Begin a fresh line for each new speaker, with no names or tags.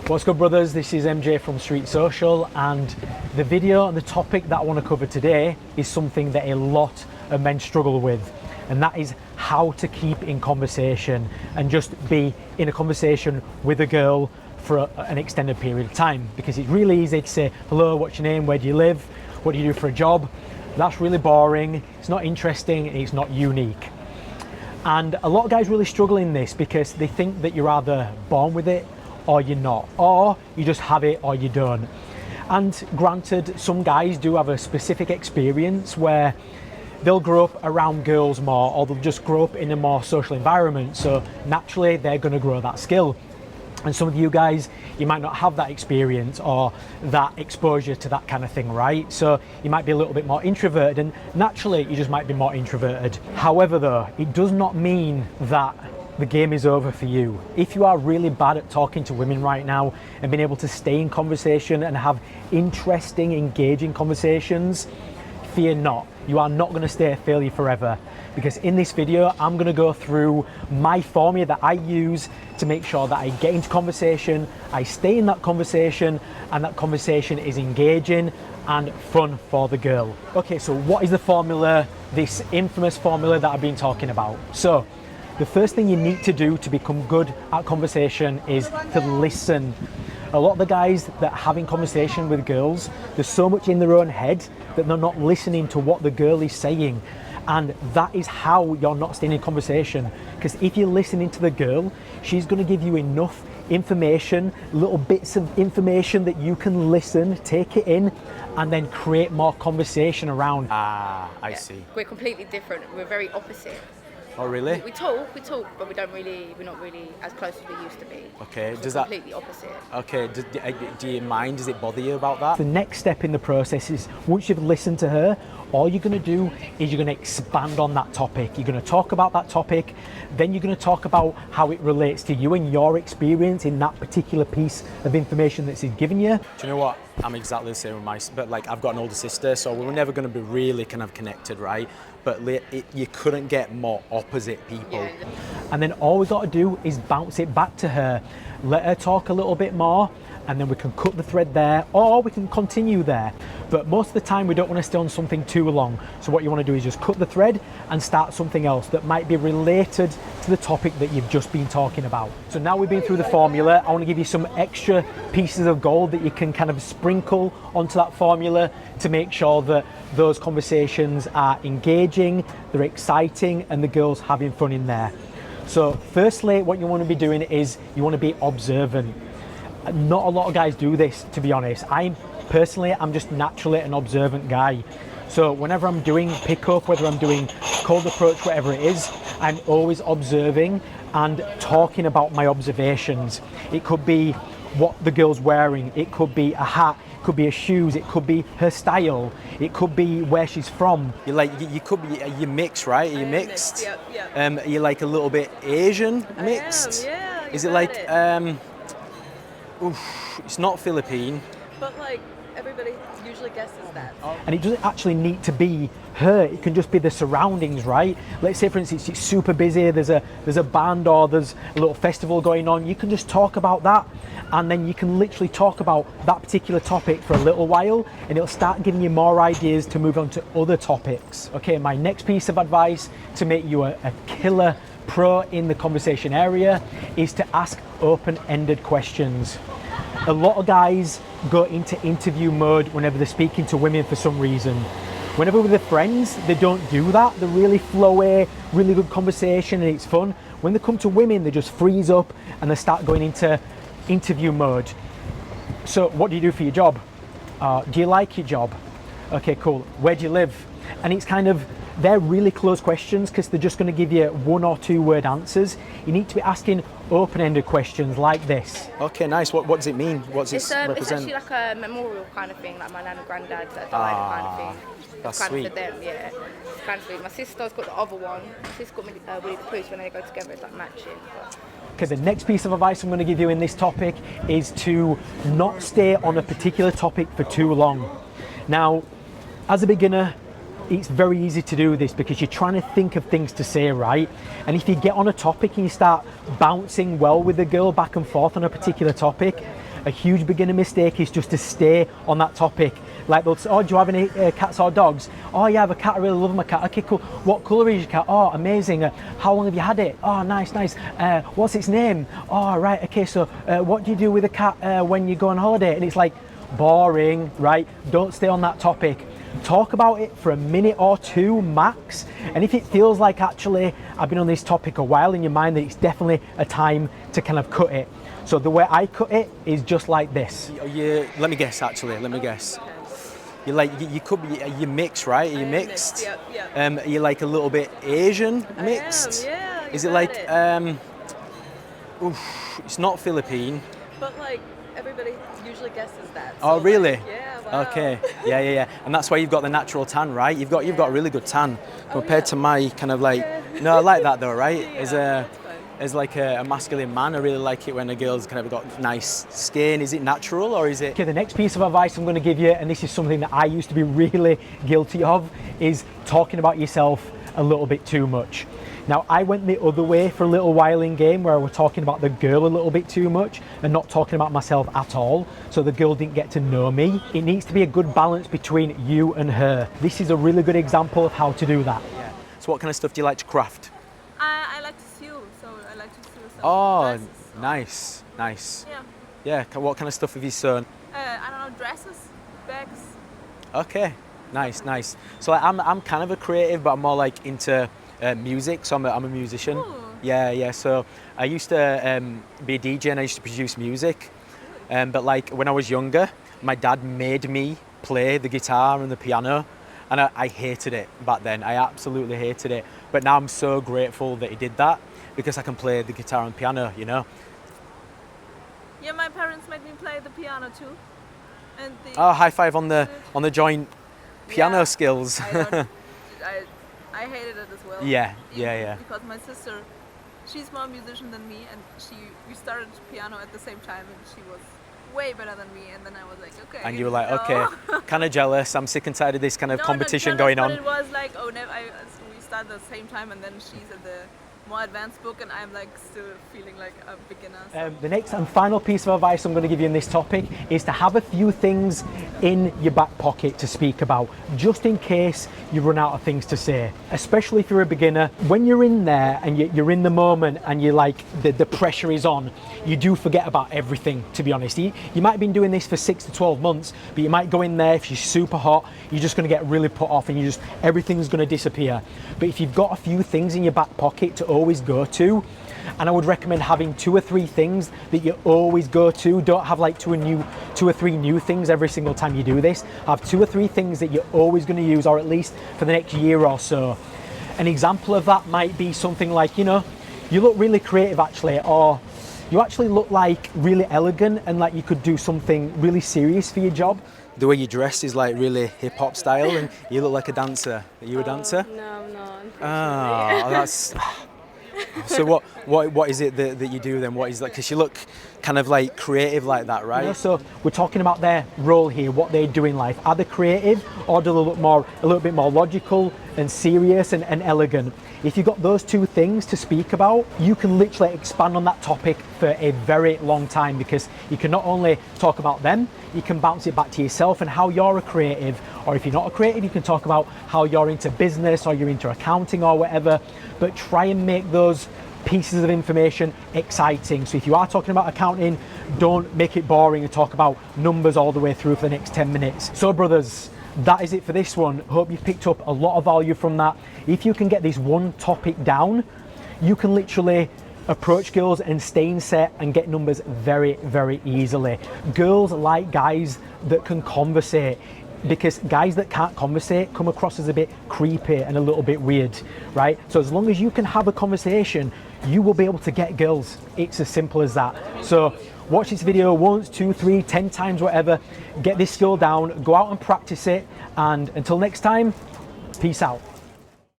What's good, brothers? This is MJ from Street Social, and the video and the topic that I want to cover today is something that a lot of men struggle with, and that is how to keep in conversation and just be in a conversation with a girl for an extended period of time. Because it's really easy to say, hello, what's your name, where do you live, what do you do for a job? That's really boring, it's not interesting, and it's not unique. And a lot of guys really struggle in this because they think that you're either born with it or you're not, or you just have it or you don't. And granted, some guys do have a specific experience where they'll grow up around girls more, or they'll just grow up in a more social environment, so naturally they're going to grow that skill. And some of you guys, you might not have that experience or that exposure to that kind of thing, right? So you might be a little bit more introverted, and naturally you just might be more introverted. However though, it does not mean that the game is over for you. If you are really bad at talking to women right now and being able to stay in conversation and have interesting, engaging conversations, fear not. You are not going to stay a failure forever, because in this video I'm going to go through my formula that I use to make sure that I get into conversation, I stay in that conversation, and that conversation is engaging and fun for the girl. Okay, so what is the formula, this infamous formula that I've been talking about? So the first thing you need to do to become good at conversation is to listen. A lot of the guys that are having conversation with girls, there's so much in their own head that they're not listening to what the girl is saying. And that is how you're not staying in conversation. Because if you're listening to the girl, she's going to give you enough information, little bits of information that you can listen, take it in, and then create more conversation around. I see.
We're completely different. We're very opposite.
Oh really?
We talk, but we're not really as close as we used to be.
Okay,
so does that completely opposite?
Okay, do you mind? Does it bother you about that? The next step in the process is, once you've listened to her, all you're going to do is you're going to expand on that topic. You're going to talk about that topic, then you're going to talk about how it relates to you and your experience in that particular piece of information that's given you. Do you know what? I'm exactly the same with but like, I've got an older sister, so we're never going to be really kind of connected, right? But you couldn't get more opposite people. Yeah. And then all we got to do is bounce it back to her, let her talk a little bit more, and then we can cut the thread there, or we can continue there. But most of the time we don't want to stay on something too long. So what you want to do is just cut the thread and start something else that might be related to the topic that you've just been talking about. So now we've been through the formula, I want to give you some extra pieces of gold that you can kind of sprinkle onto that formula to make sure that those conversations are engaging, they're exciting, and the girl's having fun in there. So firstly, what you want to be doing is you want to be observant. Not a lot of guys do this, to be honest. I'm just naturally an observant guy. So whenever I'm doing pickup, whether I'm doing cold approach, whatever it is, I'm always observing and talking about my observations. It could be what the girl's wearing, it could be a hat, it could be her shoes, it could be her style, it could be where she's from. You're mixed, right? You're mixed.
Yep.
You're like a little bit Asian mixed.
I am, yeah.
Is it like it's not Philippine,
but like everybody usually guesses that.
And it doesn't actually need to be her, it can just be the surroundings, right? Let's say for instance it's super busy, there's a band or there's a little festival going on. You can just talk about that, and then you can literally talk about that particular topic for a little while, and it'll start giving you more ideas to move on to other topics. Okay, my next piece of advice to make you a killer pro in the conversation area is to ask open-ended questions. A lot of guys go into interview mode whenever they're speaking to women for some reason. Whenever with their friends, they don't do that. They're really flowy, really good conversation, and it's fun. When they come to women, they just freeze up and they start going into interview mode. So what do you do for your job? Do you like your job? Okay, cool. Where do you live? And it's kind of, they're really close questions because they're just going to give you 1 or 2 word answers. You need to be asking open-ended questions like this. Okay, nice. What does it mean? What does it represent?
It's actually like a memorial kind of thing, like my nan and granddad that died kind of thing.
That's
kind
sweet.
Of for them, yeah. It's kind of sweet. My sister's got the other one. My sister's got Winnie the Pooh, when they go together, it's like matching.
Okay, the next piece of advice I'm going to give you in this topic is to not stay on a particular topic for too long. Now, as a beginner, it's very easy to do this because you're trying to think of things to say, right? And if you get on a topic and you start bouncing well with the girl back and forth on a particular topic, A huge beginner mistake is just to stay on that topic. Like they'll say, oh, do you have any cats or dogs? Oh yeah, I have a cat, I really love my cat. Okay, cool. What colour is your cat? Oh, amazing. How long have you had it? Oh, nice. What's its name? Oh, right, okay, so what do you do with a cat when you go on holiday? And it's like, boring, right? Don't stay on that topic. Talk about it for a minute or two max, and if it feels like actually I've been on this topic a while in your mind, that it's definitely a time to kind of cut it. So the way I cut it is just like this. Let me guess actually, You're like, you could be, you're mixed, right? Are you mixed?
Yeah.
You're like a little bit Asian mixed?
Yeah.
Is it like, it's not Philippine.
But like, everybody usually guesses that.
Oh, really?
Like, yeah, wow.
Okay, yeah. And that's why you've got the natural tan, right? You've got a really good tan compared to my kind of like, no, I like that though, right? As like a masculine man, I really like it when a girl's kind of got nice skin. Is it natural or is it? Okay, the next piece of advice I'm going to give you, and this is something that I used to be really guilty of, is talking about yourself a little bit too much. Now, I went the other way for a little while in game, where I was talking about the girl a little bit too much and not talking about myself at all, so the girl didn't get to know me. It needs to be a good balance between you and her. This is a really good example of how to do that. Yeah. So what kind of stuff do you like to craft?
I like to sew, so I like to sew some dresses.
Nice.
Yeah.
Yeah, what kind of stuff have you sewn?
I don't know, dresses, bags.
Okay, nice. So like, I'm kind of a creative, but I'm more like into music, so I'm a musician.
Ooh.
Yeah. So I used to be a DJ and I used to produce music. But like when I was younger, my dad made me play the guitar and the piano, and I hated it back then. I absolutely hated it. But now I'm so grateful that he did that, because I can play the guitar and piano, you know.
Yeah, my parents made me play the piano too. And
High five on the joint piano skills.
I hated it as well.
Yeah.
Because my sister, she's more a musician than me, and we started piano at the same time, and she was way better than me. And then I was like, okay.
And you were like, okay, kind of jealous. I'm sick and tired of this kind of competition going on.
But it was like, oh, we started at the same time, and then she's at the more advanced book, and I'm like still feeling like a beginner. So.
The next and final piece of advice I'm going to give you in this topic is to have a few things in your back pocket to speak about, just in case you run out of things to say. Especially if you're a beginner, when you're in there and you're in the moment and you're like the pressure is on, you do forget about everything, to be honest. You might have been doing this for 6 to 12 months, but you might go in there, if you're super hot, you're just going to get really put off, and everything's going to disappear. But if you've got a few things in your back pocket to always go to, and I would recommend having 2 or 3 things that you always go to. Don't have like 2 or 3 new things every single time you do this. Have 2 or 3 things that you're always going to use, or at least for the next year or so. An example of that might be something like, you look really creative actually, or you actually look like really elegant and like you could do something really serious for your job. The way you dress is like really hip hop style, and you look like a dancer. Are you a dancer?
No, I'm not.
Oh, that's. So what is it that you do then? What is that? Because you look kind of like creative like that, right? So we're talking about their role here, what they do in life. Are they creative, or do they look a little bit more logical and serious and elegant? If you've got those 2 things to speak about, you can literally expand on that topic for a very long time, because you can not only talk about them, you can bounce it back to yourself and how you're a creative. Or if you're not a creative, you can talk about how you're into business or you're into accounting or whatever, but try and make those pieces of information exciting. So if you are talking about accounting, don't make it boring and talk about numbers all the way through for the next 10 minutes. So brothers, that is it for this one. Hope you've picked up a lot of value from that. If you can get this one topic down, you can literally approach girls and stay in set and get numbers very, very easily. Girls like guys that can conversate, because guys that can't conversate come across as a bit creepy and a little bit weird, right? So as long as you can have a conversation, you will be able to get girls. It's as simple as that. So watch this video once, 2, 3, 10 times, whatever. Get this skill down, go out and practice it. And until next time, peace out.